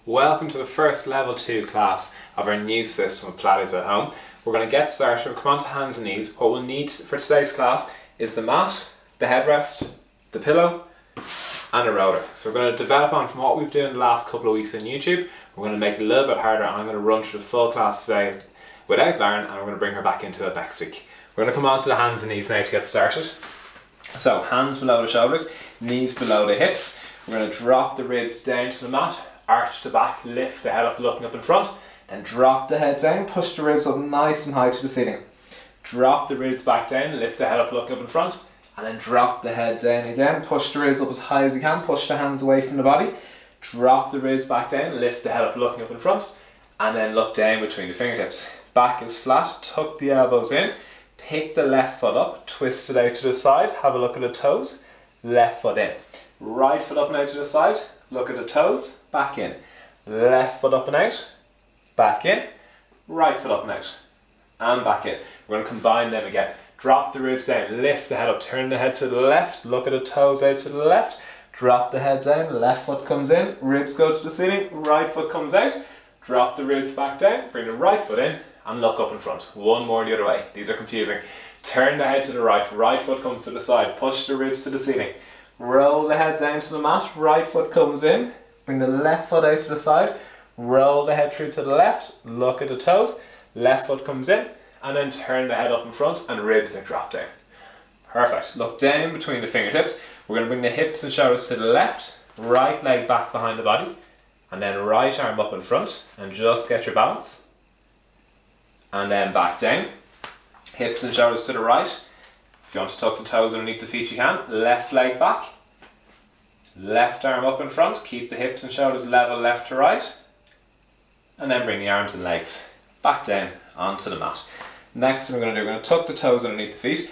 Welcome to the first level 2 class of our new system of Pilates at home. We're going to get started. We'll come on to hands and knees. What we'll need for today's class is the mat, the headrest, the pillow and a roller. So we're going to develop on from what we've done the last couple of weeks on YouTube. We're going to make it a little bit harder and I'm going to run through the full class today without Lauren and we're going to bring her back into it next week. We're going to come on to the hands and knees now to get started. So hands below the shoulders, knees below the hips. We're going to drop the ribs down to the mat. Arch the back, lift the head up, looking up in front, then drop the head down, push the ribs up nice and high to the ceiling. Drop the ribs back down, lift the head up, looking up in front, and then drop the head down again, push the ribs up as high as you can, push the hands away from the body, drop the ribs back down, lift the head up, looking up in front, and then look down between the fingertips. Back is flat, tuck the elbows in, pick the left foot up, twist it out to the side, have a look at the toes, left foot in. Right foot up and out to the side, look at the toes, back in. Left foot up and out, back in. Right foot up and out, and back in. We're going to combine them again. Drop the ribs down, lift the head up, turn the head to the left, look at the toes out to the left. Drop the head down, left foot comes in, ribs go to the ceiling, right foot comes out. Drop the ribs back down, bring the right foot in, and look up in front. One more the other way. These are confusing. Turn the head to the right foot comes to the side, push the ribs to the ceiling. Roll the head down to the mat, right foot comes in, bring the left foot out to the side, roll the head through to the left, look at the toes, left foot comes in, and then turn the head up in front and ribs are dropped down. Perfect. Look down between the fingertips. We're going to bring the hips and shoulders to the left, right leg back behind the body, and then right arm up in front, and just get your balance. And then back down, hips and shoulders to the right. If you want to tuck the toes underneath the feet you can. Left leg back, left arm up in front, keep the hips and shoulders level left to right, and then bring the arms and legs back down onto the mat. Next thing we're going to do, we're going to tuck the toes underneath the feet,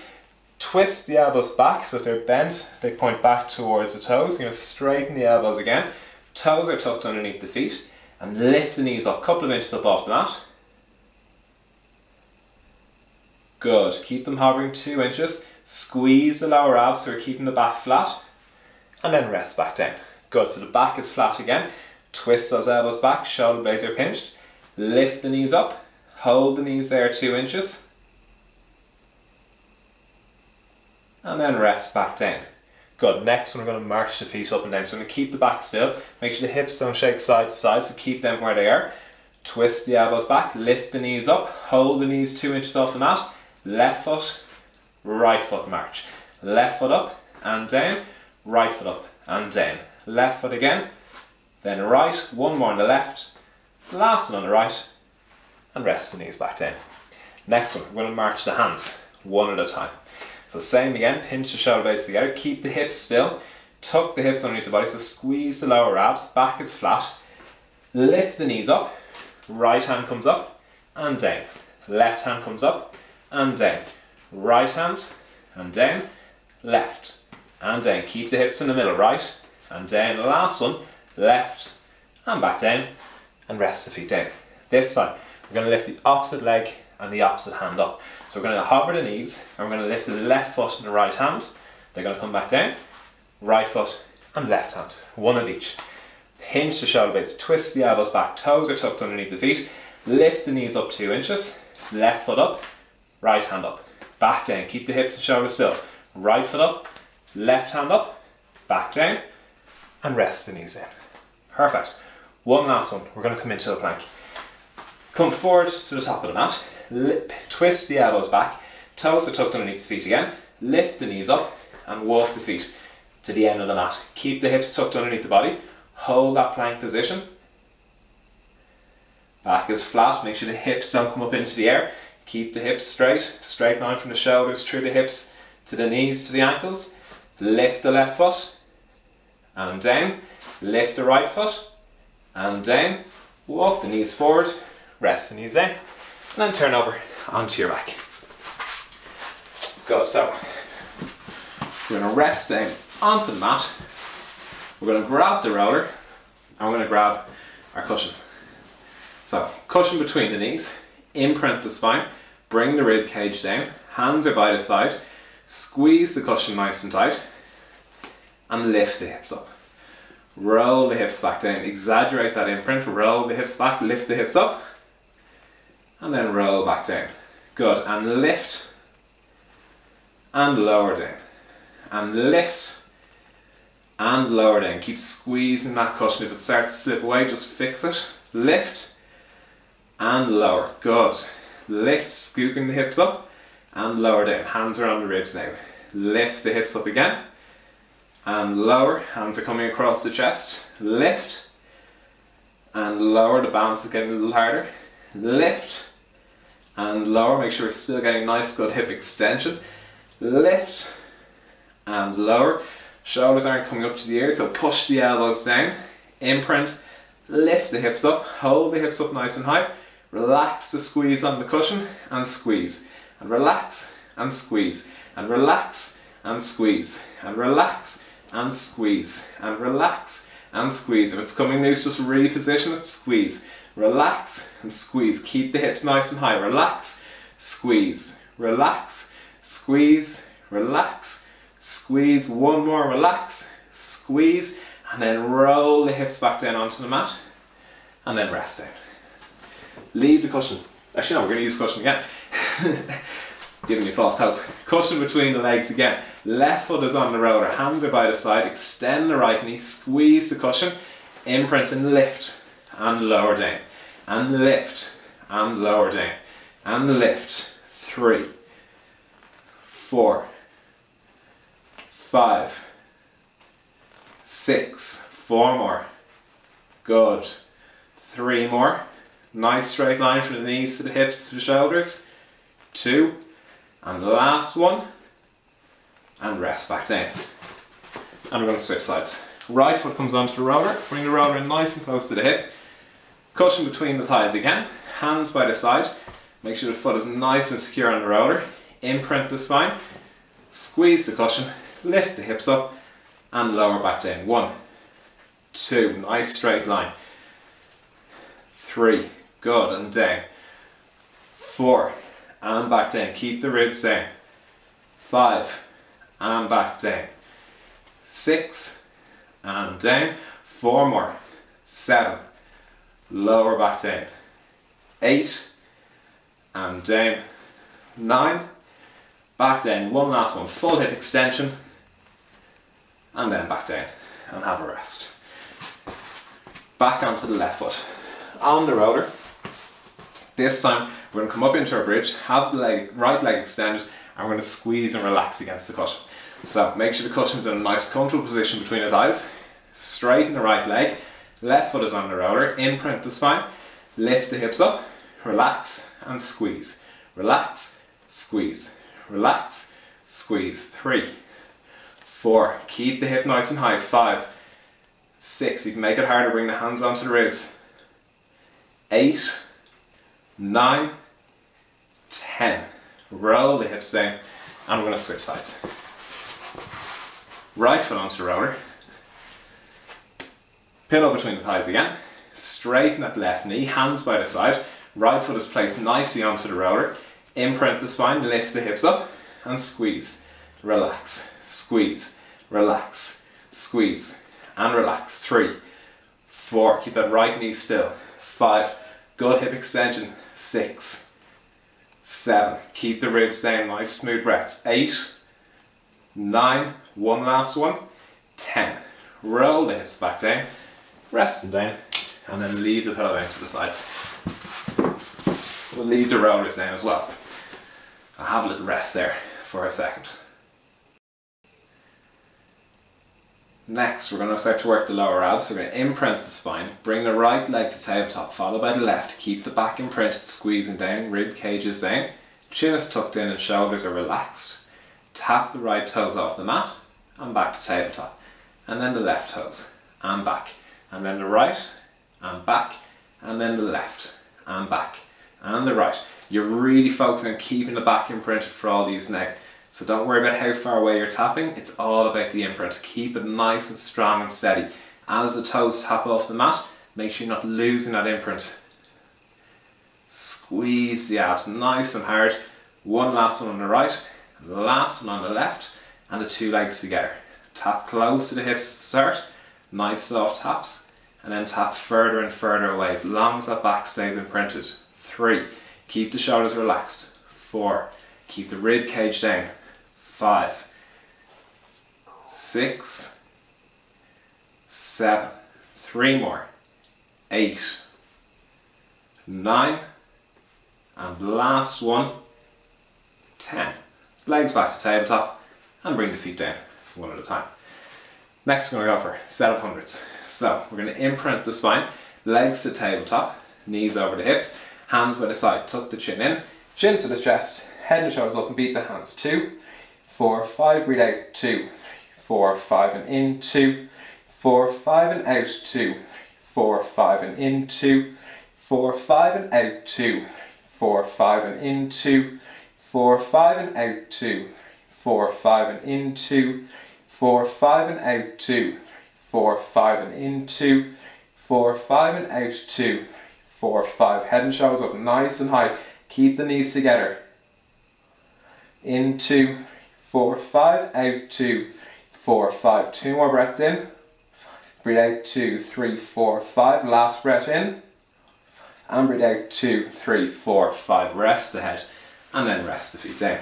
twist the elbows back so that they're bent, they point back towards the toes. You're going to straighten the elbows again, toes are tucked underneath the feet, and lift the knees up, a couple of inches up off the mat. Good, keep them hovering 2 inches, squeeze the lower abs so you're keeping the back flat, and then rest back down. Good, so the back is flat again, twist those elbows back, shoulder blades are pinched, lift the knees up, hold the knees there 2 inches, and then rest back down. Good, next one we're going to march the feet up and down, so I'm going to keep the back still, make sure the hips don't shake side to side, so keep them where they are, twist the elbows back, lift the knees up, hold the knees 2 inches off the mat, left foot, right foot march. Left foot up and down, right foot up and down. Left foot again, then right, one more on the left, last one on the right, and rest the knees back down. Next one, we're going to march the hands, one at a time. So same again, pinch the shoulder blades together, keep the hips still, tuck the hips underneath the body, so squeeze the lower abs, back is flat, lift the knees up, right hand comes up and down, left hand comes up, and down, right hand and down, left and down, keep the hips in the middle, right and down, last one, left and back down, and rest the feet down. This time we're going to lift the opposite leg and the opposite hand up, so we're going to hover the knees and we're going to lift the left foot and the right hand, they're going to come back down, right foot and left hand, one of each. Pinch the shoulder blades, twist the elbows back, toes are tucked underneath the feet, lift the knees up 2 inches, left foot up, right hand up, back down, keep the hips and shoulders still, right foot up, left hand up, back down, and rest the knees in. Perfect. One last one, we're going to come into a plank. Come forward to the top of the mat, twist the elbows back, toes are tucked underneath the feet again, lift the knees up, and walk the feet to the end of the mat. Keep the hips tucked underneath the body, hold that plank position. Back is flat, make sure the hips don't come up into the air. Keep the hips straight, straight line from the shoulders through the hips to the knees to the ankles. Lift the left foot and down. Lift the right foot and down. Walk the knees forward, rest the knees down, and then turn over onto your back. Good, so we're going to rest down onto the mat. We're going to grab the roller and we're going to grab our cushion. So, cushion between the knees, imprint the spine, bring the rib cage down, hands are by the side, squeeze the cushion nice and tight, and lift the hips up. roll the hips back down, exaggerate that imprint, roll the hips back, lift the hips up, and then roll back down. Good, and lift, and lower down, and lift, and lower down. Keep squeezing that cushion. If it starts to slip away, just fix it. Lift, and lower. Good. Lift, scooping the hips up, and lower down. Hands are on the ribs now. Lift the hips up again, and lower. Hands are coming across the chest. Lift, and lower. The balance is getting a little harder. Lift, and lower. Make sure it's still getting nice, good hip extension. Lift, and lower. Shoulders aren't coming up to the ears, so push the elbows down. Imprint, lift the hips up, hold the hips up nice and high. Relax the squeeze on the cushion, and squeeze. And relax, and squeeze. And relax, and squeeze. And relax, and squeeze. And relax, and squeeze. If it's coming loose, just reposition it, squeeze. Relax, and squeeze. Keep the hips nice and high. Relax, squeeze. Relax, squeeze. Relax, squeeze. One more, relax, squeeze, and then roll the hips back down onto the mat, and then rest down. Leave the cushion. Actually no, we're going to use the cushion again. Giving you false hope. Cushion between the legs again. Left foot is on the roller, hands are by the side, extend the right knee, squeeze the cushion, imprint and lift, and lower down, and lift, and lower down, and lift. 3, 4, 5, 6, 4 more. Good. 3 more. Nice straight line from the knees to the hips to the shoulders. 2, and the last one, and rest back down. And we're going to switch sides. Right foot comes onto the roller, bring the roller in nice and close to the hip. Cushion between the thighs again, hands by the side. Make sure the foot is nice and secure on the roller. Imprint the spine, squeeze the cushion, lift the hips up, and lower back down. 1, 2, nice straight line. 3, good, and down. 4, and back down. Keep the ribs down. 5, and back down. 6, and down. 4 more. 7, lower back down. 8, and down. 9, back down. One last one. Full hip extension, and then back down, and have a rest. Back onto the left foot. On the roller. This time we're going to come up into our bridge, have the right leg extended, and we're going to squeeze and relax against the cushion. So make sure the cushion's in a nice comfortable position between the thighs. Straighten the right leg, left foot is on the roller, imprint the spine, lift the hips up, relax and squeeze. Relax, squeeze. Relax, squeeze. 3, 4, keep the hip nice and high. 5, 6, you can make it harder, bring the hands onto the ribs. 8, 9, 10. Roll the hips down, and we're going to switch sides. Right foot onto the roller. Pillow between the thighs again. Straighten that left knee, hands by the side. Right foot is placed nicely onto the roller. Imprint the spine, lift the hips up, and squeeze. Relax, squeeze, relax, squeeze, and relax. 3, 4, keep that right knee still. 5, good hip extension. 6, 7, keep the ribs down, nice smooth breaths. 8, 9, one last one. 10, roll the hips back down, rest them down, and then leave the pillow down to the sides. We'll leave the rollers down as well. I'll have a little rest there for a second. Next, we're going to start to work the lower abs. We're going to imprint the spine, bring the right leg to tabletop, followed by the left. Keep the back imprinted, squeezing down, rib cages down, chin is tucked in and shoulders are relaxed. Tap the right toes off the mat and back to tabletop. And then the left toes, and back. And then the right, and back. And then the left, and back. And the right. You're really focusing on keeping the back imprinted for all these now. So don't worry about how far away you're tapping, it's all about the imprint. Keep it nice and strong and steady. As the toes tap off the mat, make sure you're not losing that imprint. Squeeze the abs nice and hard. One last one on the right, last one on the left, and the 2 legs together. Tap close to the hips to start, Nice soft taps, and then tap further and further away as long as that back stays imprinted. 3, keep the shoulders relaxed. 4, keep the rib cage down. 5, 6, 7, 3 more. 8, 9, and the last one, 10. Legs back to tabletop and bring the feet down one at a time. Next we're going to go for set of hundreds. So we're going to imprint the spine, legs to tabletop, knees over the hips, hands by the side, tuck the chin in, chin to the chest, head and shoulders up and beat the hands. 2, 4, 5, breathe out. 2, 4, 5 and in. 2, 4, 5 and out. 2, 4, 5 and in. 2, 4, 5 and out. 2, 4, 5 and in. 2, 4, 5 and out. 2, 4, 5 and in. 2, 4, 5 and out. 2, 4, 5 and in. 2, 4, 5 and out. 2, 4, 5. Head and shoulders up nice and high. Keep the knees together. In. 2, 4, 5, out. 2, 4, 5. 2 more breaths in. Breathe out. 2, 3, 4, 5. Last breath in. And breathe out. 2, 3, 4, 5. Rest the head and then rest the feet down.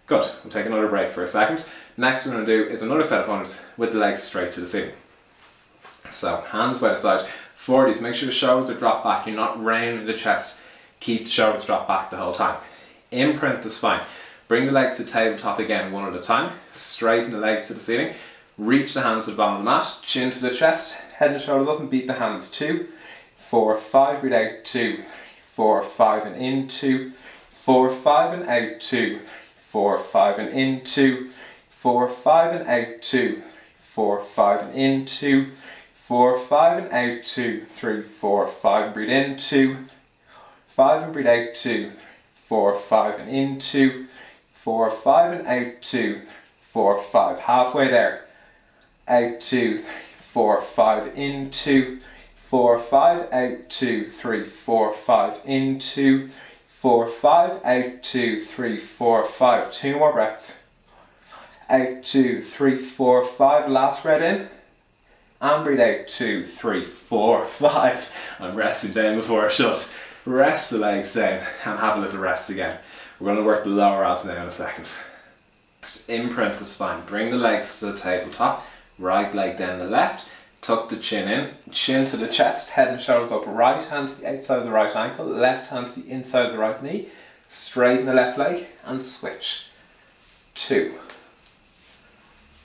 Good. We'll take another break for a second. Next we're going to do is another set of hundreds with the legs straight to the ceiling. So hands by the side. 40s, make sure the shoulders are dropped back. You're not rounding the chest. Keep the shoulders dropped back the whole time. Imprint the spine. Bring the legs to tabletop again one at a time. Straighten the legs to the ceiling. Reach the hands to the bottom of the mat. Chin to the chest. Head and shoulders up and beat the hands. 2, 4, 5. Breathe out. 2, 4, 5 and in. 2, 4, 5 and out. 2, 4, 5 and in. 2, 4, 5 and out. 2, 4, 5 and in. 2, 4, 5 and out. 2, 3, 4, 5 and breathe in. 2, 5 and breathe out. 2, 4, 5 and in. 2, 4, 5 and out. 2, 4, 5. Halfway there. Out. 2, 4, 5 in. 2, 4, 5 out. 2, 3, 4, 5 in. 2, 4, 5 out. 2, 3, 4, 5. 2 more breaths. Out. 2, 3, 4, 5. Last breath in. And breathe out. 2, 3, 4, 5. I'm resting down before I shut. Rest the legs down and have a little rest again. We're going to work the lower abs now in a second. Just imprint the spine. Bring the legs to the tabletop. Right leg down the left. Tuck the chin in. Chin to the chest. Head and shoulders up. Right hand to the outside of the right ankle. Left hand to the inside of the right knee. Straighten the left leg and switch. 2,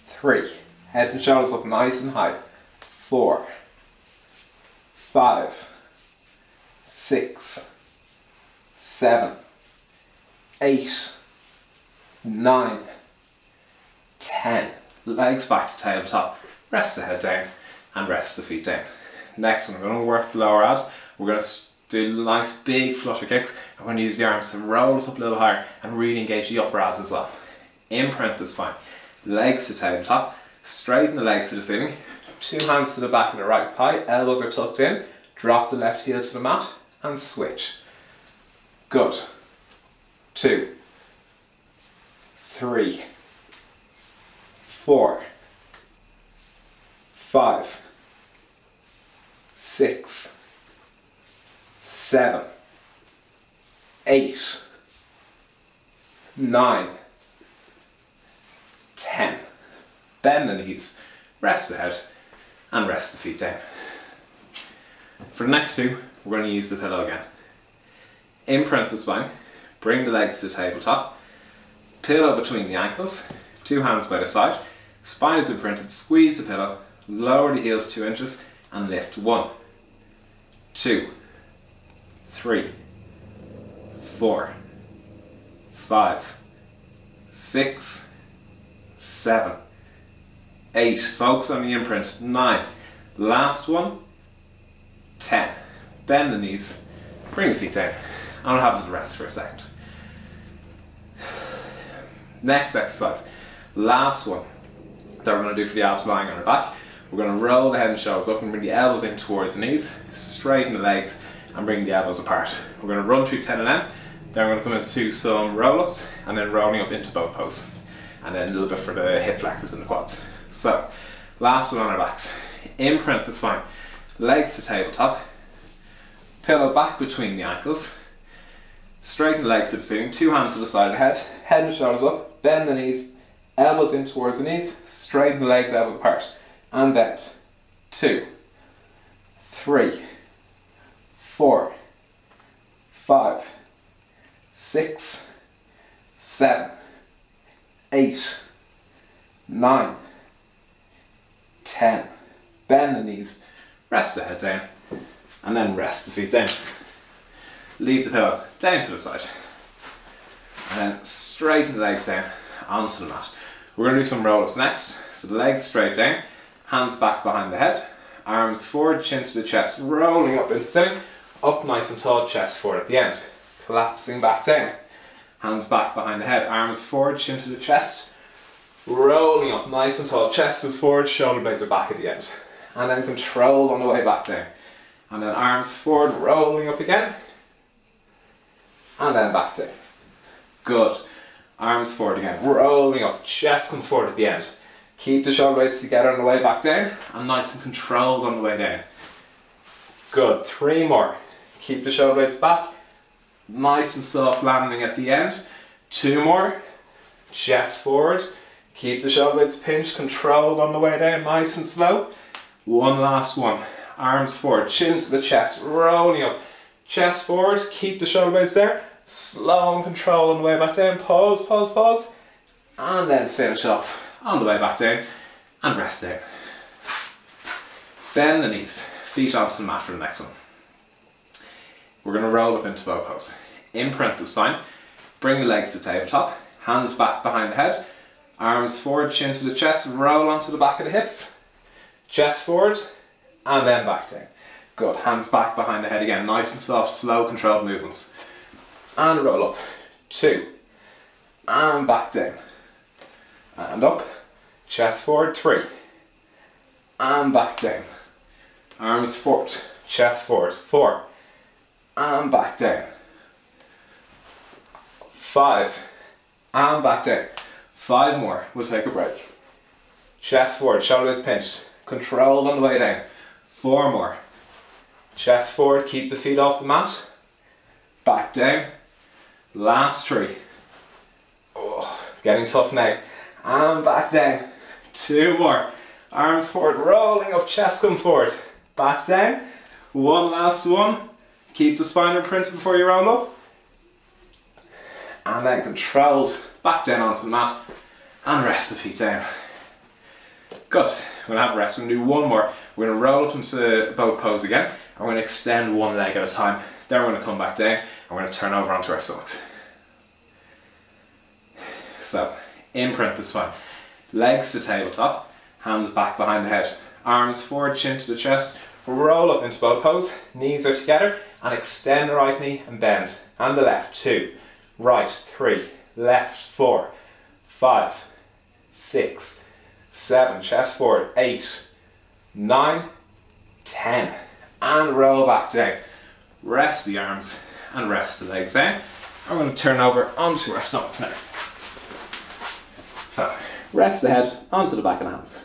3. Head and shoulders up nice and high. 4, 5, 6, 7, 8, 9, 10. Legs back to tabletop. Rest the head down and rest the feet down. Next one, we're going to work the lower abs. We're going to do nice big flutter kicks. I'm going to use the arms to roll us up a little higher and really engage the upper abs as well. Imprint the spine. Legs to tabletop. Straighten the legs to the ceiling. 2 hands to the back of the right thigh. Elbows are tucked in. Drop the left heel to the mat and switch. Good. 2, 3, 4, 5, 6, 7, 8, 9, 10. Bend the knees, rest the head and rest the feet down. For the next 2, we're going to use the pillow again. Imprint the spine, bring the legs to the tabletop, pillow between the ankles, 2 hands by the side, spine is imprinted, squeeze the pillow, lower the heels 2 inches and lift. 1, 2, 3, 4, 5, 6, 7, 8. Focus on the imprint. 9. Last one. 10. Bend the knees. Bring the feet down. And we'll have a little rest for a second. Next exercise. Last one that we're going to do for the abs lying on our back. We're going to roll the head and shoulders up and bring the elbows in towards the knees. Straighten the legs and bring the elbows apart. We're going to run through 10 of them. Then we're going to come into some roll-ups and then rolling up into boat pose. And then a little bit for the hip flexors and the quads. So, Last one on our backs. Imprint the spine. Legs to tabletop. Pillow back between the ankles. Straighten the legs to the ceiling. 2 hands to the side of the head. Head and shoulders up. Bend the knees. Elbows in towards the knees. Straighten the legs, elbows apart. And bend. 2, 3, 4, 5, 6, 7, 8, 9, 10. Bend the knees, rest the head down, and then rest the feet down. Leave the pillow down to the side, and then straighten the legs down onto the mat. We're going to do some roll-ups next. So the legs straight down, hands back behind the head, arms forward, chin to the chest, rolling up into sitting, up nice and tall, chest forward at the end, collapsing back down, hands back behind the head, arms forward, chin to the chest, rolling up nice and tall, chest is forward, shoulder blades are back at the end, and then control on the way back down, and then arms forward, rolling up again, and then back down. Good. Arms forward again, rolling up, chest comes forward at the end. Keep the shoulder blades together on the way back down, and nice and controlled on the way down. Good, 3 more. Keep the shoulder blades back, nice and soft landing at the end. 2 more, chest forward. Keep the shoulder blades pinched, controlled on the way down, nice and slow. 1 last one, arms forward, chin to the chest, rolling up, chest forward, keep the shoulder blades there, slow and controlled on the way back down, pause, pause, pause, and then finish off on the way back down, and rest down. Bend the knees, feet onto the mat for the next one. We're going to roll up into bow pose. Imprint the spine, bring the legs to tabletop, hands back behind the head, arms forward, chin to the chest, roll onto the back of the hips, chest forward, and then back down. Good, hands back behind the head again, nice and soft, slow, controlled movements. And roll up, 2, and back down, and up, chest forward, 3, and back down, arms forward, chest forward, 4, and back down, 5, and back down, 5 more, we'll take a break, chest forward, shoulder blades pinched, controlled on the way down, 4 more, chest forward, keep the feet off the mat, back down, last 3, oh, getting tough now, and back down, 2 more, arms forward, rolling up, chest comes forward, back down, 1 last one, keep the spine imprinted before you roll up, and then controlled, back down onto the mat, and rest the feet down. Good, we're going to have a rest, we're going to do 1 more, we're going to roll up into boat pose again, and we're going to extend 1 leg at a time, then we're going to come back down, and we're going to turn over onto our stomachs. So, imprint the spine, legs to tabletop, hands back behind the head, arms forward, chin to the chest, roll up into boat pose, knees are together, and extend the right knee and bend, and the left, 2, right, 3, left, 4, 5, 6, 7, chest forward, 8, 9, 10, and roll back down. Rest the arms and rest the legs down. I'm going to turn over onto our stomachs now. So, rest the head onto the back of the hands.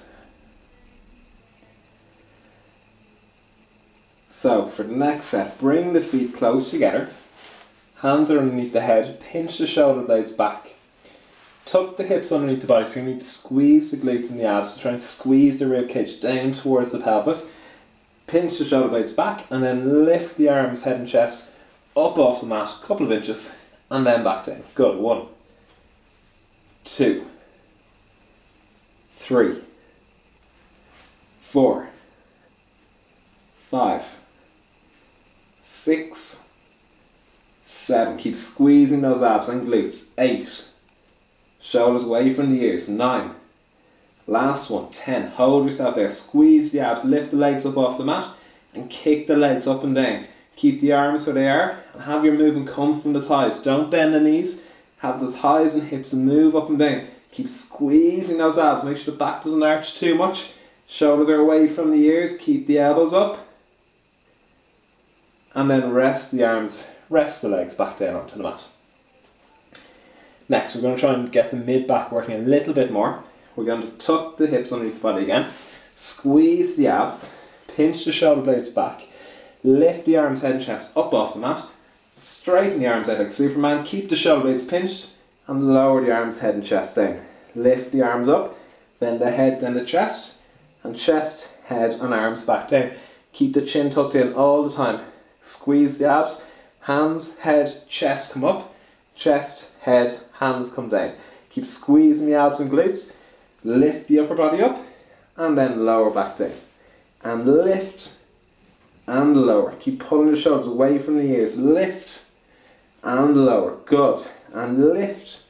So, for the next set, bring the feet close together. Hands are underneath the head, pinch the shoulder blades back. Tuck the hips underneath the body, so you need to squeeze the glutes and the abs, so try and squeeze the rib cage down towards the pelvis. Pinch the shoulder blades back, and then lift the arms, head and chest up off the mat, a couple of inches, and then back down. Good, 1, 2, 3, 4, 5, 6, 7. Keep squeezing those abs and glutes. 8. Shoulders away from the ears. 9. Last one. 10. Hold yourself there. Squeeze the abs. Lift the legs up off the mat and kick the legs up and down. Keep the arms where they are and have your movement come from the thighs. Don't bend the knees. Have the thighs and hips move up and down. Keep squeezing those abs. Make sure the back doesn't arch too much. Shoulders are away from the ears. Keep the elbows up. And then rest the arms, rest the legs back down onto the mat. Next, we're going to try and get the mid-back working a little bit more. We're going to tuck the hips underneath the body again. Squeeze the abs, pinch the shoulder blades back, lift the arms, head and chest up off the mat, straighten the arms out like Superman, keep the shoulder blades pinched and lower the arms, head and chest down. Lift the arms up, then the head, then the chest, and chest, head and arms back down. Keep the chin tucked in all the time. Squeeze the abs, hands, head, chest come up, chest, head, hands come down. Keep squeezing the abs and glutes, lift the upper body up, and then lower back down. And lift and lower. Keep pulling the shoulders away from the ears. Lift and lower. Good. And lift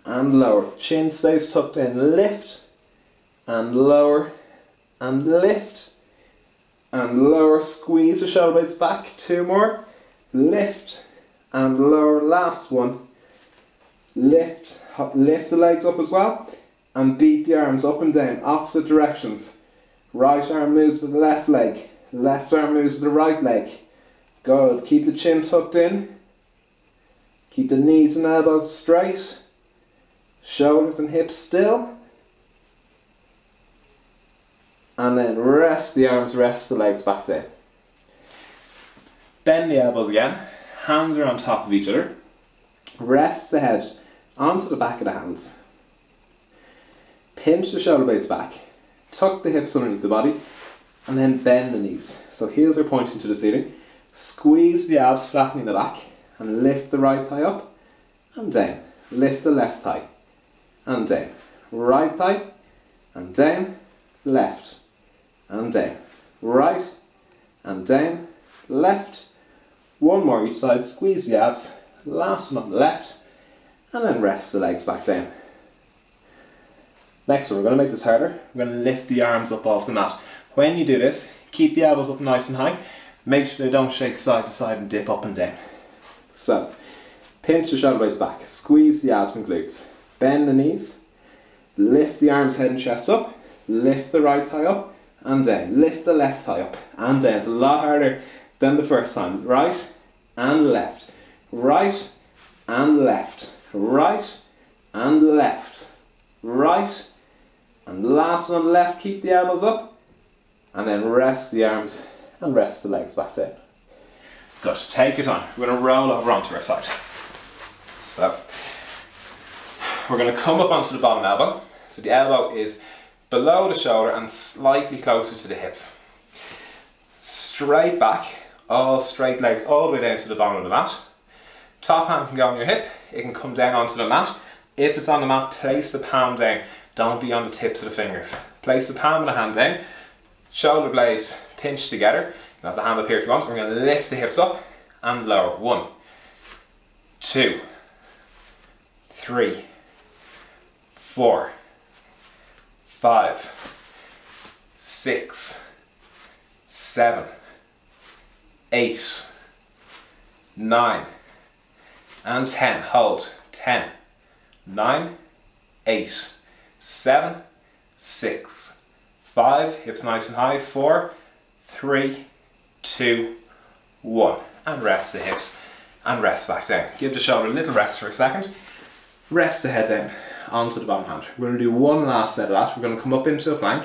and lower. Chin stays tucked in. Lift and lower. And lift and lower. Squeeze the shoulder blades back. 2 more. Lift and lower. Last one. Lift the legs up as well. And beat the arms up and down, opposite directions. Right arm moves to the left leg. Left arm moves to the right leg. Good. Keep the chin tucked in. Keep the knees and elbows straight. Shoulders and hips still. And then rest the arms, rest the legs back down. Bend the elbows again. Hands are on top of each other. Rest the head onto the back of the hands. Pinch the shoulder blades back, tuck the hips underneath the body, and then bend the knees. So heels are pointing to the ceiling. Squeeze the abs, flattening the back, and lift the right thigh up and down. Lift the left thigh and down. Right thigh and down, left and down. Right and down, left. One more each side, squeeze the abs, last one on the left, and then rest the legs back down. Next one, we're going to make this harder. We're going to lift the arms up off the mat. When you do this, keep the elbows up nice and high. Make sure they don't shake side to side and dip up and down. So, pinch the shoulder blades back. Squeeze the abs and glutes. Bend the knees. Lift the arms, head and chest up. Lift the right thigh up and down. Lift the left thigh up and down. It's a lot harder than the first time. Right and left. Right and left. Right and left. Right. And last one on the left, keep the elbows up and then rest the arms and rest the legs back down. Good, take your time. We're going to roll over onto our side. So, we're going to come up onto the bottom elbow. So the elbow is below the shoulder and slightly closer to the hips. Straight back, all straight legs all the way down to the bottom of the mat. Top hand can go on your hip, it can come down onto the mat. If it's on the mat, place the palm down. Don't be on the tips of the fingers. Place the palm of the hand down. Shoulder blades pinch together. You can have the hand up here if you want. We're going to lift the hips up and lower. 1, 2, 3, 4, 5, 6, 7, 8, 9, and 10. Hold. 10, 9, 8, 7, 6, 5, hips nice and high, 4, 3, 2, 1, and rest the hips and rest back down. Give the shoulder a little rest for a second. Rest the head down onto the bottom hand. We're going to do one last set of that. We're going to come up into a plank.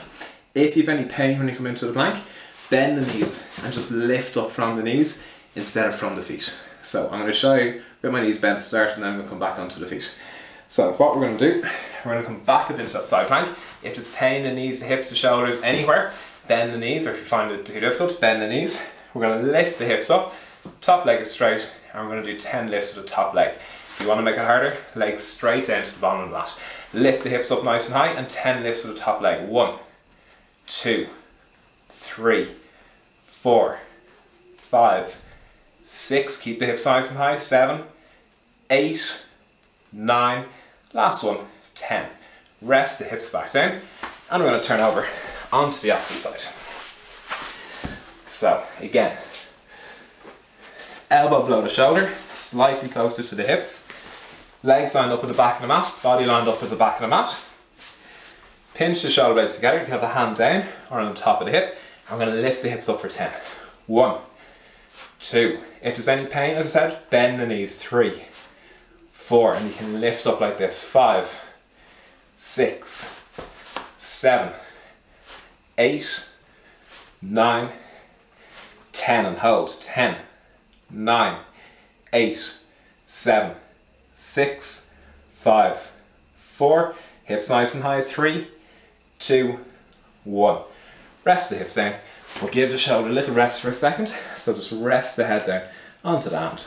If you have any pain when you come into the plank, bend the knees and just lift up from the knees instead of from the feet. So I'm going to show you with my knees bent to start and then I'm going to come back onto the feet. So what we're going to do, we're going to come back up into that side plank. If there's pain in the knees, the hips, the shoulders, anywhere, bend the knees, or if you find it too difficult, bend the knees. We're going to lift the hips up, top leg is straight, and we're going to do 10 lifts with the top leg. If you want to make it harder, legs straight down to the bottom of the mat. Lift the hips up nice and high, and 10 lifts with the top leg. 1, 2, 3, 4, 5, 6, keep the hips nice and high, 7, 8, 9, last one, 10. Rest the hips back down, and we're going to turn over onto the opposite side. So again, elbow below the shoulder, slightly closer to the hips, legs lined up with the back of the mat, body lined up with the back of the mat. Pinch the shoulder blades together, you can have the hand down or on the top of the hip. I'm going to lift the hips up for 10. 1, 2, if there's any pain, as I said, bend the knees. 3, 4, and you can lift up like this. 5, 6, 7, 8, 9, 10 and hold. 10, 9, 8, 7, 6, 5, 4, hips nice and high, 3, 2, 1. Rest the hips down. We'll give the shoulder a little rest for a second, so just rest the head down onto the hand.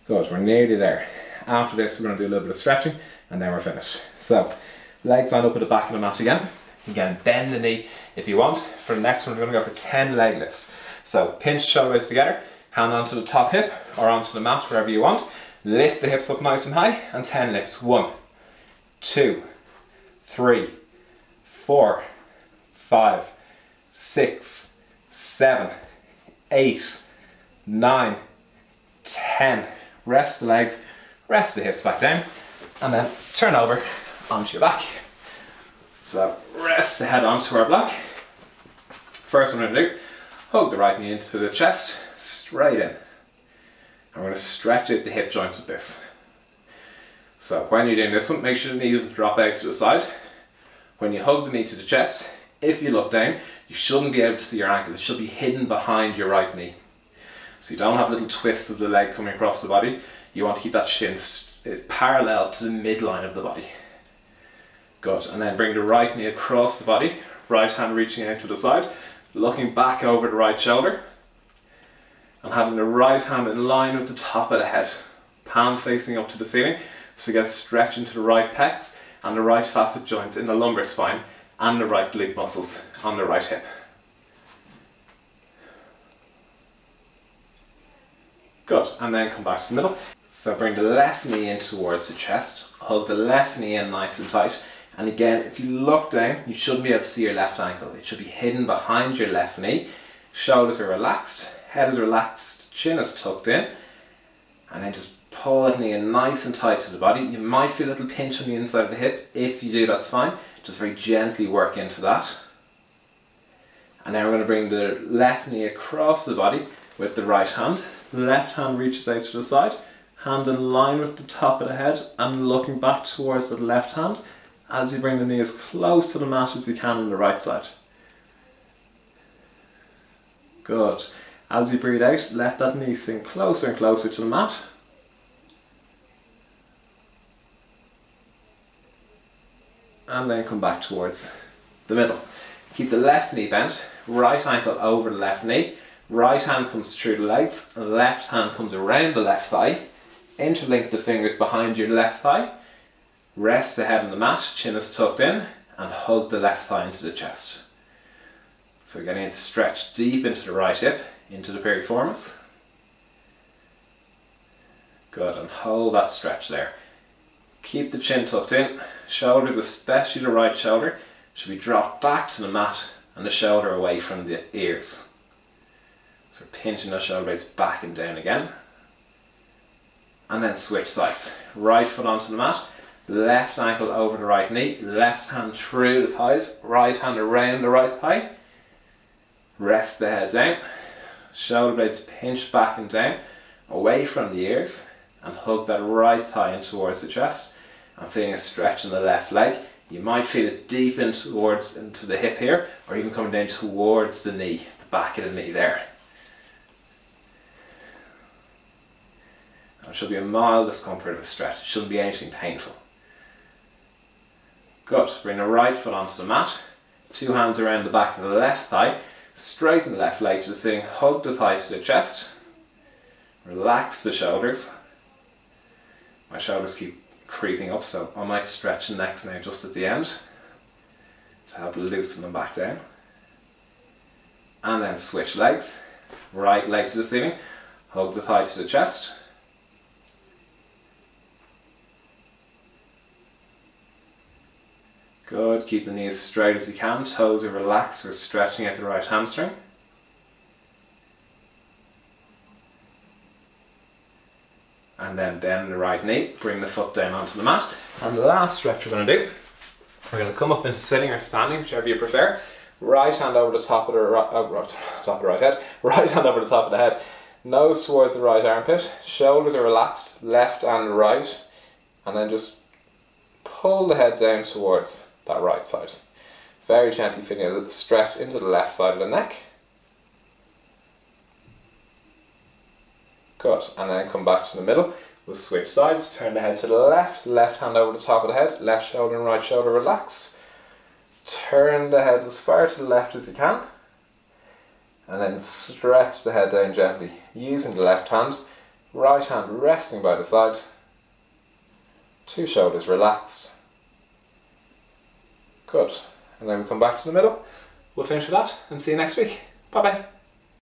Good, we're nearly there. After this, we're going to do a little bit of stretching and then we're finished. So, legs lined up at the back of the mat again. Again, bend the knee if you want. For the next one, we're going to go for 10 leg lifts. So, pinch shoulder blades together, hand onto the top hip or onto the mat, wherever you want. Lift the hips up nice and high and 10 lifts. 1, 2, 3, 4, 5, 6, 7, 8, 9, 10. Rest the legs, rest the hips back down, and then turn over onto your back. So rest the head onto our block. First one we're going to do, hug the right knee into the chest, straight in. And we're going to stretch out the hip joints with this. So when you're doing this one, make sure the knee doesn't drop out to the side. When you hug the knee to the chest, if you look down, you shouldn't be able to see your ankle. It should be hidden behind your right knee. So you don't have little twists of the leg coming across the body. You want to keep that shin parallel to the midline of the body. Good, and then bring the right knee across the body, right hand reaching out to the side, looking back over the right shoulder, and having the right hand in line with the top of the head, palm facing up to the ceiling, so you get a stretch into the right pecs and the right facet joints in the lumbar spine and the right glute muscles on the right hip. Good, and then come back to the middle. So bring the left knee in towards the chest, hug the left knee in nice and tight, and again, if you look down, you shouldn't be able to see your left ankle. It should be hidden behind your left knee. Shoulders are relaxed, head is relaxed, chin is tucked in, and then just pull the knee in nice and tight to the body. You might feel a little pinch on the inside of the hip. If you do, that's fine. Just very gently work into that. And then we're going to bring the left knee across the body with the right hand. Left hand reaches out to the side, hand in line with the top of the head and looking back towards the left hand as you bring the knee as close to the mat as you can on the right side. Good. As you breathe out, let that knee sink closer and closer to the mat. And then come back towards the middle. Keep the left knee bent, right ankle over the left knee, right hand comes through the legs, left hand comes around the left thigh, interlink the fingers behind your left thigh, rest the head on the mat, chin is tucked in, and hug the left thigh into the chest. So getting it stretched deep into the right hip, into the piriformis. Good, and hold that stretch there. Keep the chin tucked in, shoulders, especially the right shoulder, should be dropped back to the mat and the shoulder away from the ears. So pinching the shoulder blades back and down again. And then switch sides. Right foot onto the mat, left ankle over the right knee, left hand through the thighs, right hand around the right thigh. Rest the head down, shoulder blades pinch back and down, away from the ears, and hug that right thigh in towards the chest. I'm feeling a stretch in the left leg. You might feel it deep in towards into the hip here, or even coming down towards the knee, the back of the knee there. It should be a mild discomfort of a stretch. It shouldn't be anything painful. Good. Bring the right foot onto the mat. Two hands around the back of the left thigh. Straighten the left leg to the ceiling. Hug the thigh to the chest. Relax the shoulders. My shoulders keep creeping up, so I might stretch the necks now just at the end to help loosen them back down. And then switch legs. Right leg to the ceiling. Hug the thigh to the chest. Good, keep the knees as straight as you can, toes are relaxed, we're stretching out the right hamstring. And then bend the right knee, bring the foot down onto the mat. And the last stretch we're going to do, we're going to come up into sitting or standing, whichever you prefer. Right hand over the top of the right head, right hand over the top of the head, nose towards the right armpit, shoulders are relaxed, left and right, and then just pull the head down towards that right side. Very gently feeling a little stretch into the left side of the neck. Good, and then come back to the middle. We'll switch sides, turn the head to the left, left hand over the top of the head, left shoulder and right shoulder relaxed. Turn the head as far to the left as you can, and then stretch the head down gently, using the left hand, right hand resting by the side, two shoulders relaxed. Good, and then we come back to the middle. We'll finish with that and see you next week. Bye bye.